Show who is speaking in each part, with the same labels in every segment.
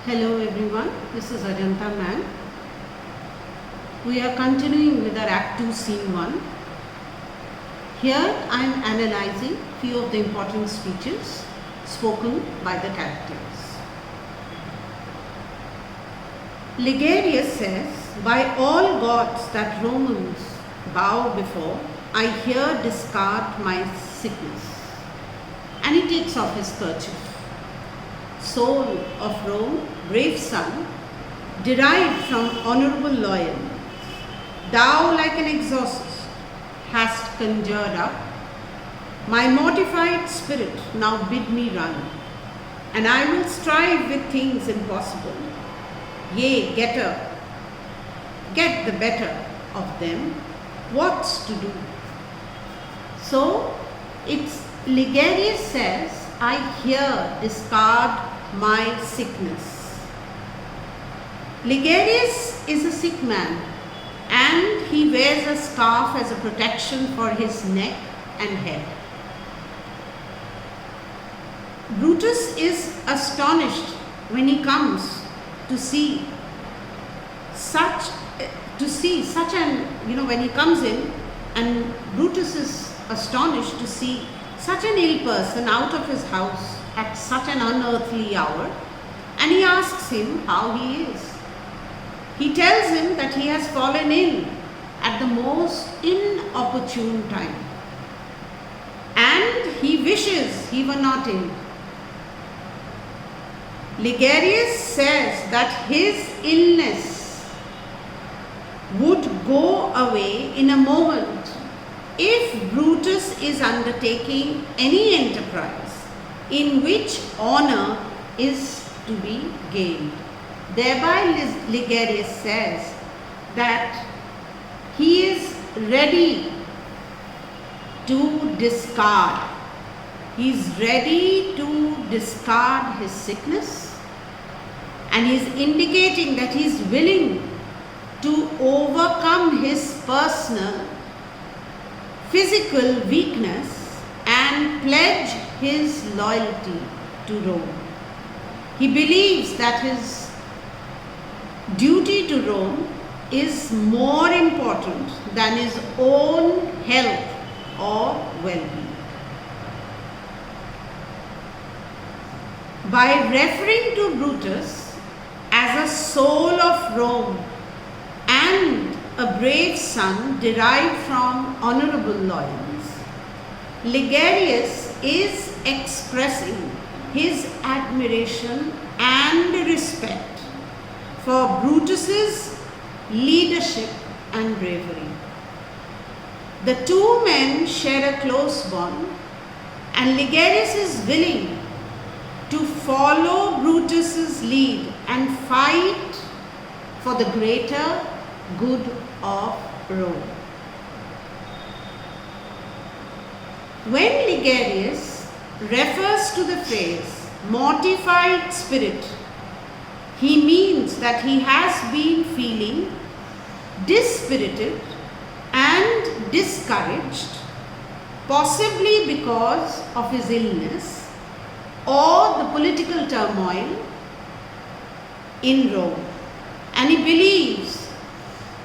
Speaker 1: Hello everyone, this is Ajanta man. We are continuing with our Act 2 Scene 1. Here I am analyzing few of the important speeches spoken by the characters. Ligarius says, "By all gods that Romans bow before, I here discard my sickness." And he takes off his kerchief. "Soul of Rome, brave son, derived from honorable loyalty, thou like an exorcist hast conjured up. My mortified spirit now bid me run, and I will strive with things impossible. Yea, get the better of them. What's to do?" So, it's Ligarius says, "I here discard my sickness." Ligarius is a sick man and he wears a scarf as a protection for his neck and head. Brutus is astonished when he comes to see such an, when he comes in, and Brutus is astonished to see such an ill person out of his house at such an unearthly hour, and he asks him how he is. He tells him that he has fallen ill at the most inopportune time, and he wishes he were not ill. Ligarius says that his illness would go away in a moment if Brutus is undertaking any enterprise in which honor is to be gained. Thereby Ligarius says that he is ready to discard. He is ready to discard his sickness, and he is indicating that he is willing to overcome his personal physical weakness and pledge his loyalty to Rome. He believes that his duty to Rome is more important than his own health or well-being. By referring to Brutus as a soul of Rome and a brave son derived from honorable loyalties, Ligarius is expressing his admiration and respect for Brutus's leadership and bravery. The two men share a close bond, and Ligarius is willing to follow Brutus's lead and fight for the greater good of Rome. When Ligarius refers to the phrase mortified spirit, he means that he has been feeling dispirited and discouraged, possibly because of his illness or the political turmoil in Rome. And he believes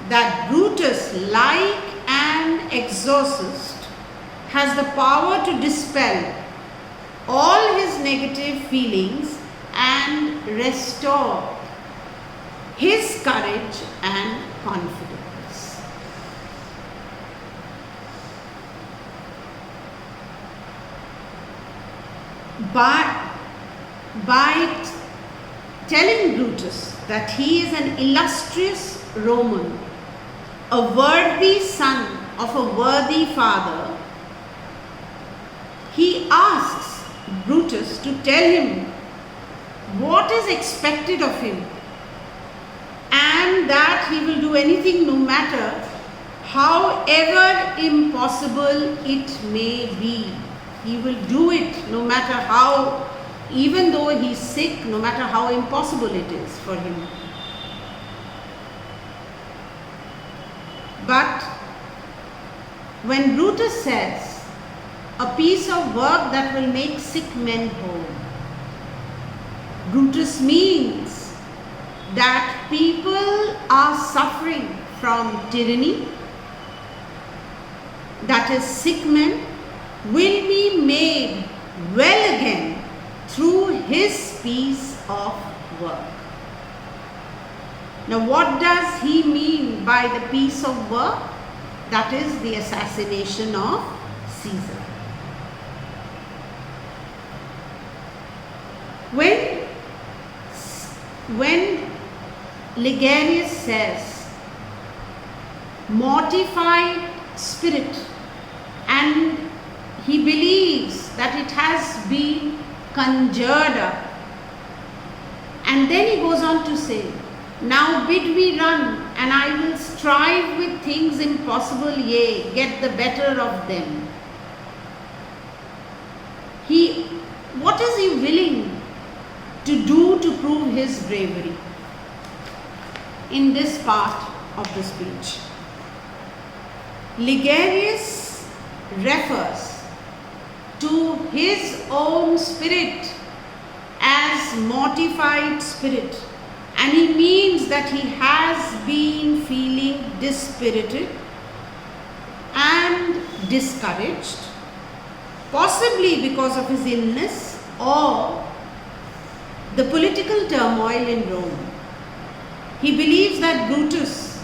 Speaker 1: that Brutus, like an exorcist, has the power to dispel all his negative feelings and restore his courage and confidence. By telling Brutus that he is an illustrious Roman, a worthy son of a worthy father, he asks Brutus to tell him what is expected of him, and that he will do anything, no matter however impossible it may be. He will do it no matter how, even though he is sick, no matter how impossible it is for him. But when Brutus says, "a piece of work that will make sick men whole," Brutus means that people are suffering from tyranny, that is, sick men, will be made well again through his piece of work. Now, what does he mean by the piece of work? That is the assassination of Caesar. When Ligarius says mortified spirit, and he believes that it has been conjured up, and then he goes on to say, now bid me run, and I will strive with things impossible, yea, get the better of them. What is he willing to do to prove his bravery in this part of the speech? Ligarius refers to his own spirit as mortified spirit, and he means that he has been feeling dispirited and discouraged, possibly because of his illness or the political turmoil in Rome. He believes that Brutus,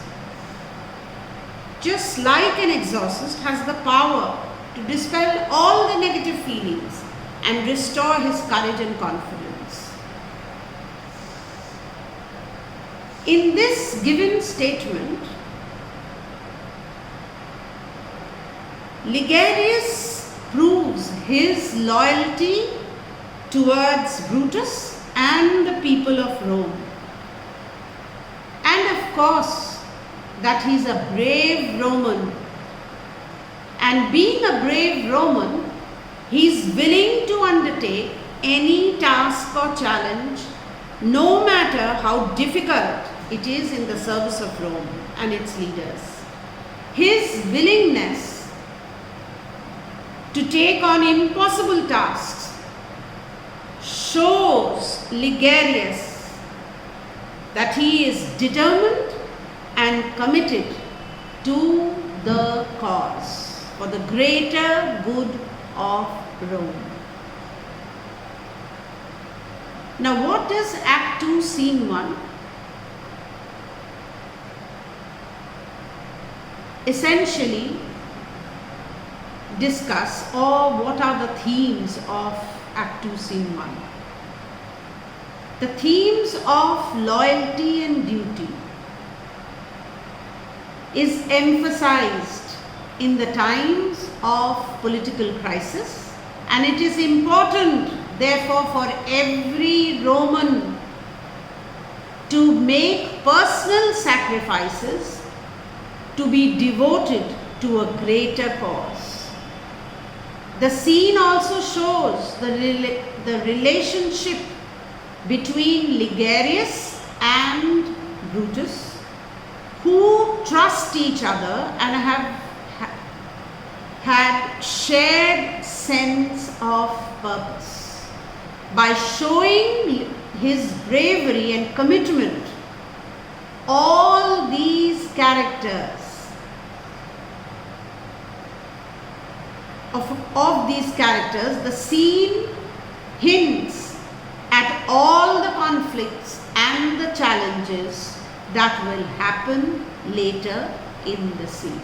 Speaker 1: just like an exorcist, has the power to dispel all the negative feelings and restore his courage and confidence. In this given statement, Ligarius proves his loyalty towards Brutus and the people of Rome, and of course that he is a brave Roman, and being a brave Roman, he is willing to undertake any task or challenge, no matter how difficult it is, in the service of Rome and its leaders. His willingness to take on impossible tasks shows Ligarius that he is determined and committed to the cause for the greater good of Rome. Now, what does Act 2, Scene 1 essentially discuss, or what are the themes of Act 2, Scene 1? The themes of loyalty and duty is emphasized in the times of political crisis, and it is important, therefore, for every Roman to make personal sacrifices to be devoted to a greater cause. The scene also shows the relationship between Ligarius and Brutus, who trust each other and have had shared sense of purpose. By showing his bravery and commitment, all these characters of these characters, the scene hints at all the conflicts and the challenges that will happen later in the scene.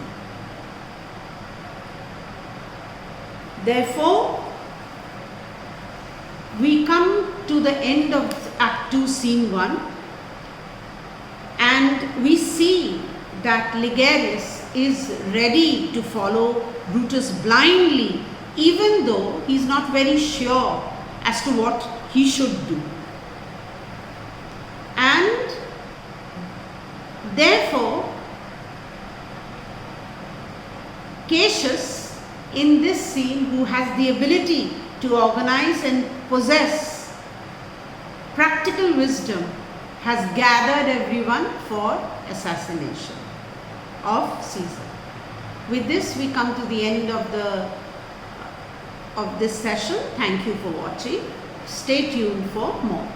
Speaker 1: Therefore, we come to the end of Act 2, Scene 1, and we see that Ligarius is ready to follow Brutus blindly, even though he is not very sure as to what he should do. And therefore, Cassius, in this scene, who has the ability to organize and possess practical wisdom, has gathered everyone for assassination of Caesar. With this, we come to the end of this session. Thank you for watching. Stay tuned for more.